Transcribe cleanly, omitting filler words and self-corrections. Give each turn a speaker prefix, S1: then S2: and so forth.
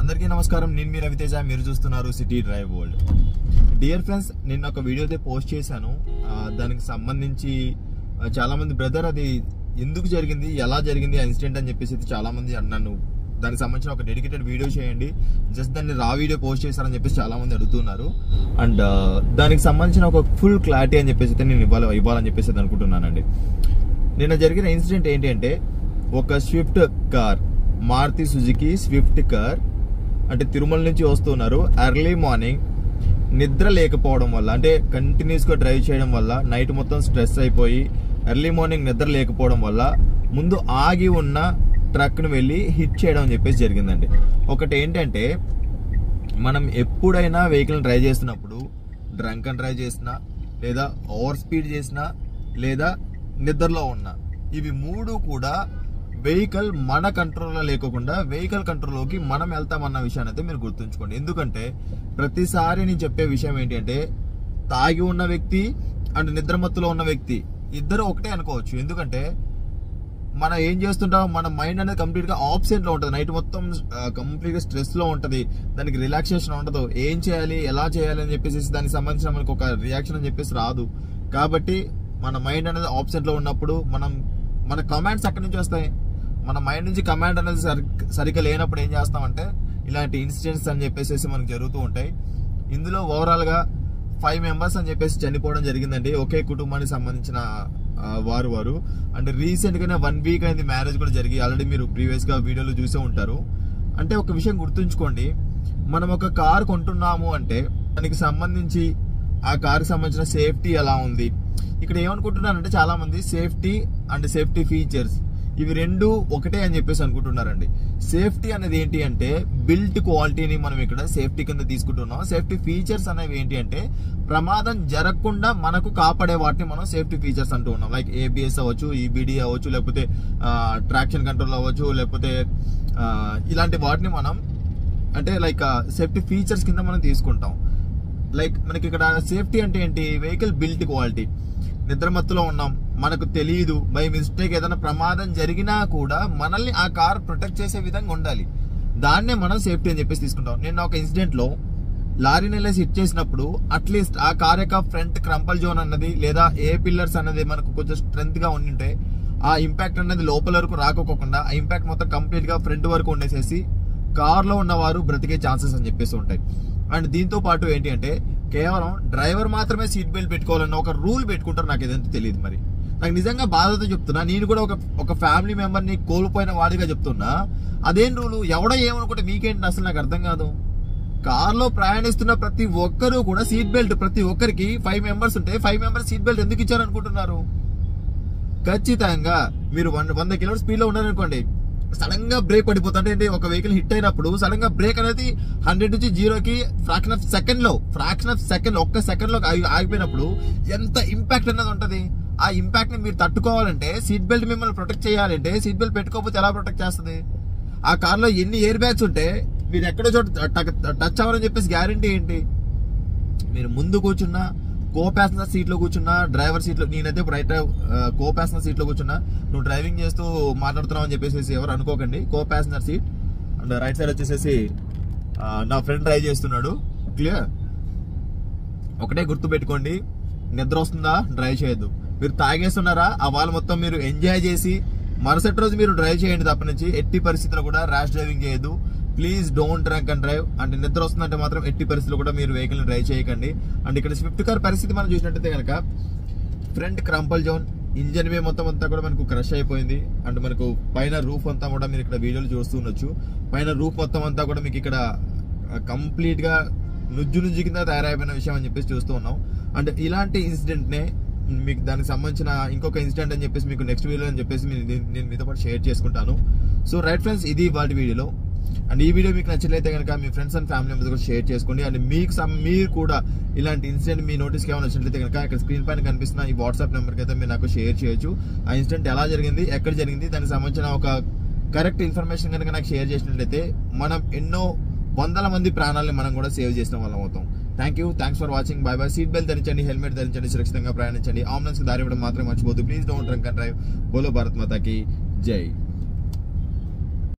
S1: అందరికీ నమస్కారం. నేను మీ రవితేజ, మీరు చూస్తున్నారు city drive world. Dear friends, నేను ఒక వీడియో అయితే పోస్ట్ చేశాను. దానికి సంబంధించి చాలా మంది బ్రదర్ అది ఎందుకు జరిగింది, ఎలా జరిగింది ఆ ఇన్సిడెంట్ అని చెప్పేసి చాలా మంది నన్ను దానికి సంబంధించిన ఒక డెడికేటెడ్ వీడియో చేయండి, జస్ట్ దాన్ని రా వీడియో పోస్ట్ చేశారని చెప్పేసి చాలా మంది అడుగుతున్నారు. అండ్ దానికి సంబంధించిన ఒక ఫుల్ క్లారిటీ అని చెప్పేసి అయితే నేను ఇవ్వాలని చెప్పేసి అనుకుంటున్నానండి. నిన్న జరిగిన ఇన్సిడెంట్ ఏంటి అంటే, ఒక Swift car, Maruti Suzuki Swift car అంటే తిరుమల నుంచి వస్తున్నారు. ఎర్లీ మార్నింగ్ నిద్ర లేకపోవడం వల్ల, అంటే కంటిన్యూస్గా డ్రైవ్ చేయడం వల్ల నైట్ మొత్తం స్ట్రెస్ అయిపోయి ఎర్లీ మార్నింగ్ నిద్ర లేకపోవడం వల్ల ముందు ఆగి ఉన్న ట్రక్ను వెళ్ళి హిట్ చేయడం అని చెప్పేసి జరిగిందండి. ఒకటి ఏంటంటే, మనం ఎప్పుడైనా వెహికల్ డ్రైవ్ చేస్తున్నప్పుడు డ్రంక్ అండ్ డ్రైవ్ చేసినా, లేదా ఓవర్ స్పీడ్ చేసినా, లేదా నిద్రలో ఉన్నా, ఇవి మూడు కూడా వెహికల్ మన కంట్రోల్లో లేకుండా వెహికల్ కంట్రోల్లోకి మనం వెళ్తామన్న విషయాన్ని అయితే మీరు గుర్తుంచుకోండి. ఎందుకంటే ప్రతిసారి నేను చెప్పే విషయం ఏంటి అంటే, తాగి ఉన్న వ్యక్తి అండ్ నిద్రమత్తులో ఉన్న వ్యక్తి ఇద్దరు ఒకటే అనుకోవచ్చు. ఎందుకంటే మనం ఏం చేస్తుంటాం, మన మైండ్ అనేది కంప్లీట్గా ఆబ్సెంట్లో ఉంటుంది. నైట్ మొత్తం కంప్లీట్గా స్ట్రెస్లో ఉంటుంది, దానికి రిలాక్సేషన్ ఉండదు. ఏం చేయాలి, ఎలా చేయాలి అని చెప్పేసి దానికి సంబంధించిన మనకు ఒక రియాక్షన్ అని చెప్పేసి రాదు. కాబట్టి మన మైండ్ అనేది ఆబ్సెంట్లో ఉన్నప్పుడు మన కమాండ్స్ అక్కడి నుంచి వస్తాయి. మన మైండ్ నుంచి కమాండ్ అనేది సరిగ్గా లేనప్పుడు ఏం చేస్తామంటే ఇలాంటి ఇన్సిడెంట్స్ అని చెప్పేసి మనకు జరుగుతూ ఉంటాయి. ఇందులో ఓవరాల్గా 5 మెంబర్స్ అని చెప్పేసి చనిపోవడం జరిగిందండి, ఒకే కుటుంబానికి సంబంధించిన వారు. అంటే రీసెంట్గానే 1 వీక్ అయింది మ్యారేజ్ కూడా జరిగి, ఆల్రెడీ మీరు ప్రీవియస్గా వీడియోలో చూసే ఉంటారు. అంటే ఒక విషయం గుర్తుంచుకోండి, మనం ఒక కార్ కొంటున్నాము అంటే దానికి సంబంధించి ఆ కార్కి సంబంధించిన సేఫ్టీ ఎలా ఉంది. ఇక్కడ ఏమనుకుంటున్నారంటే చాలా మంది సేఫ్టీ అండ్ సేఫ్టీ ఫీచర్స్ ఇవి రెండు ఒకటే అని చెప్పేసి అనుకుంటున్నారండి. సేఫ్టీ అనేది ఏంటి అంటే బిల్ట్ క్వాలిటీని మనం ఇక్కడ సేఫ్టీ కింద తీసుకుంటున్నాం. సేఫ్టీ ఫీచర్స్ అనేవి ఏంటి అంటే ప్రమాదం జరగకుండా మనకు కాపాడే వాటిని మనం సేఫ్టీ ఫీచర్స్ అంటూ ఉన్నాం. లైక్ ABS అవ్వచ్చు, EBD అవ్వచ్చు, లేకపోతే ట్రాక్షన్ కంట్రోల్ అవ్వచ్చు, లేకపోతే ఇలాంటి వాటిని మనం అంటే లైక్ సేఫ్టీ ఫీచర్స్ కింద మనం తీసుకుంటాం. లైక్ మనకి ఇక్కడ సేఫ్టీ అంటే ఏంటి, వెహికల్ బిల్ట్ క్వాలిటీ. నిద్రమత్తులో ఉన్నాం, మనకు తెలియదు, బై మిస్టేక్ ఏదైనా ప్రమాదం జరిగినా కూడా మనల్ని ఆ కార్ ప్రొటెక్ట్ చేసే విధంగా ఉండాలి. దాన్నే మనం సేఫ్టీ అని చెప్పేసి తీసుకుంటాం. నేను ఒక ఇన్సిడెంట్ లో లారీని వెళ్ళేసి హిట్ చేసినప్పుడు అట్లీస్ట్ ఆ కార్ యొక్క ఫ్రంట్ క్రంపల్ జోన్ అన్నది లేదా ఏ పిల్లర్స్ అన్నది మనకు కొంచెం స్ట్రెంత్ గా ఉండింటే ఆ ఇంపాక్ట్ అనేది లోపల వరకు రాకోకుండా ఆ ఇంపాక్ట్ మొత్తం కంప్లీట్ గా ఫ్రంట్ వరకు ఉండేసేసి కార్ లో ఉన్నవారు బ్రతికే ఛాన్సెస్ అని చెప్పేసి ఉంటాయి. అండ్ దీంతో పాటు ఏంటి అంటే కేవలం డ్రైవర్ మాత్రమే సీట్ బెల్ట్ పెట్టుకోవాలన్న ఒక రూల్ పెట్టుకుంటారు. నాకు ఏదంతా తెలియదు. మరి నాకు నిజంగా బాధతో చెప్తున్నా, నేను కూడా ఒక ఫ్యామిలీ మెంబర్ని కోల్పోయిన వాడిగా చెప్తున్నా. అదేం రూలు, ఎవడో ఏమనుకుంటే మీకేంటి అసలు నాకు అర్థం కాదు. కార్లో ప్రయాణిస్తున్న ప్రతి ఒక్కరూ కూడా సీట్ బెల్ట్, ప్రతి ఒక్కరికి 5 మెంబర్స్ ఉంటే 5 మెంబర్స్ సీట్ బెల్ట్ ఎందుకు ఇచ్చారనుకుంటున్నారు? ఖచ్చితంగా మీరు 100 కిలోమీటర్ స్పీడ్ లో ఉన్నారనుకోండి, సడన్ గా బ్రేక్ పడిపోతుంది. అంటే ఒక వెహికల్ హిట్ అయినప్పుడు సడన్ గా బ్రేక్ అనేది 100 నుంచి 0కి ఫ్రాక్షన్ ఆఫ్ సెకండ్ ఒక్క సెకండ్ లో ఆగిపోయినప్పుడు ఎంత ఇంపాక్ట్ అనేది ఉంటది. ఆ ఇంపాక్ట్ ని మీరు తట్టుకోవాలంటే సీట్ బెల్ట్ మిమ్మల్ని ప్రొటెక్ట్ చేయాలంటే సీట్ బెల్ట్ పెట్టుకోకపోతే ఎలా ప్రొటెక్ట్ చేస్తుంది? ఆ కార్ లో ఎన్ని ఎయిర్ బ్యాగ్స్ ఉంటే మీరు ఎక్కడో చోట టచ్ అవ్వాలని చెప్పేసి గ్యారంటీ ఏంటి? మీరు ముందు కూర్చున్నా, కో ప్యాసింజర్ సీట్ లో కూర్చున్నా, డ్రైవర్ సీట్ లో, నేనైతే కో ప్యాసింజర్ సీట్ లో కూర్చున్నా, నువ్వు డ్రైవింగ్ చేస్తూ మాట్లాడుతున్నావు అని చెప్పేసి ఎవరు అనుకోకండి. Co passenger seat and right side వచ్చేసేసి నా ఫ్రెండ్ డ్రైవ్ చేస్తున్నాడు. క్లియర్? ఒకటే గుర్తు పెట్టుకోండి, నిద్ర వస్తుందా డ్రైవ్ చేయొద్దు. మీరు తాగేస్తున్నారా, ఆ వాళ్ళు మొత్తం మీరు ఎంజాయ్ చేసి మరుసటి రోజు మీరు డ్రైవ్ చేయండి. తప్ప నుంచి ఎట్టి పరిస్థితుల్లో కూడా ర్యాష్ డ్రైవింగ్ చేయొద్దు. Please don't drunk and drive. అంటే నిద్ర వస్తుందంటే మాత్రం ఎట్టి పరిస్థితుల్లో కూడా మీరు వెహికల్ ని డ్రైవ్ చేయకండి. అండ్ ఇక్కడ స్విఫ్ట్ కార్ పరిస్థితి మనం చూసినట్టయితే కనుక ఫ్రంట్ క్రంపల్ జోన్, ఇంజన్ వే మొత్తం అంతా కూడా మనకు క్రష్ అయిపోయింది. అండ్ మనకు పైన రూఫ్ అంతా కూడా మీరు ఇక్కడ వీడియోలు చూస్తూ ఉండొచ్చు. పైన రూఫ్ మొత్తం అంతా కూడా మీకు ఇక్కడ కంప్లీట్ గా నుజ్జు కింద తయారైపోయిన విషయం అని చెప్పేసి చూస్తూ ఉన్నాం. అండ్ ఇలాంటి ఇన్సిడెంట్ నే మీకు దానికి సంబంధించిన ఇంకొక ఇన్సిడెంట్ అని చెప్పేసి మీకు నెక్స్ట్ వీడియో అని చెప్పేసి నేను మీతో పాటు షేర్ చేసుకుంటాను. సో రైట్ ఫ్రెండ్స్, ఇది వాటి వీడియోలో. అండ్ ఈ వీడియో మీకు నచ్చినట్లయితే కనుక మీ ఫ్రెండ్స్ అండ్ ఫ్యామిలీ మెంబర్స్ కూడా షేర్ చేసుకోండి. అండ్ మీరు కూడా ఇలాంటి ఇన్సిడెంట్ మీ నోటీస్కి ఏమైనా వచ్చినట్లయితే కనుక ఇక్కడ స్క్రీన్ పైన కనిపిస్తున్న ఈ వాట్సాప్ నెంబర్కి అయితే మీరు నాకు షేర్ చేయొచ్చు. ఆ ఇన్సిడెంట్ ఎలా జరిగింది, ఎక్కడ జరిగింది, దానికి సంబంధించిన ఒక కరెక్ట్ ఇన్ఫర్మేషన్ కనుక నాకు షేర్ చేసినట్లయితే మనం ఎన్నో వందల మంది ప్రాణాలను మనం కూడా సేవ్ చేసిన వాళ్ళం అవుతాం. Thanks for watching. Bye bye. Seat belt ధరించండి, హెల్మెట్ ధరించండి, సురక్షితంగా ప్రయాణించండి. అంబులెన్స్ కి దారి ఇవ్వడం మాత్రం మర్చిపోద్దు. Please don't drunk and drive. బోలో భారత్ మాతాకి జై.